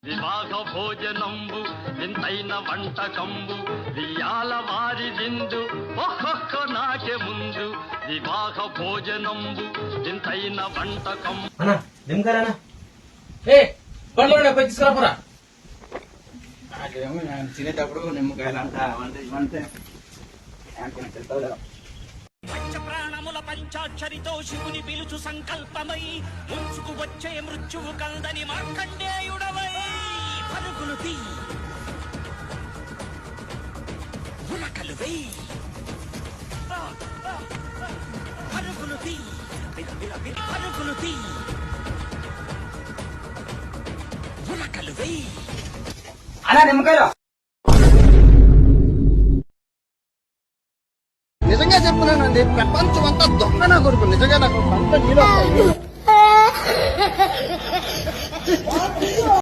వివాహ భోజనంబు వింతైన వంటకంబు వియాల వారి విందు ఒక్కొక్క నాకే ముందు వివాహ భోజనంబు వింతైన వంటకం అన్నా నిమ్మకాయనా ఏ పండ్లు పోయి తీసుకురాపురా నాకేమో తినేటప్పుడు నిమ్మకాయలు అంట వంట పంచప్రాణముల పంచాక్షరితో శివుని పిలుచు సంకల్పమై ముంచుకు వచ్చే మృత్యువు కందని మార్కండేయుడవై పరుగులు తీ ఉరకలు వెయ్యి పరుగులు తీ పరుగులు తీ ఉరకలు వెయ్యి అలా నిమ్మకాయలు నిజంగా చెప్తున్నానండి ప్రపంచం అంతా దొంగ నా కొడుకు నిజంగా నాకు అంత నీళ్ళు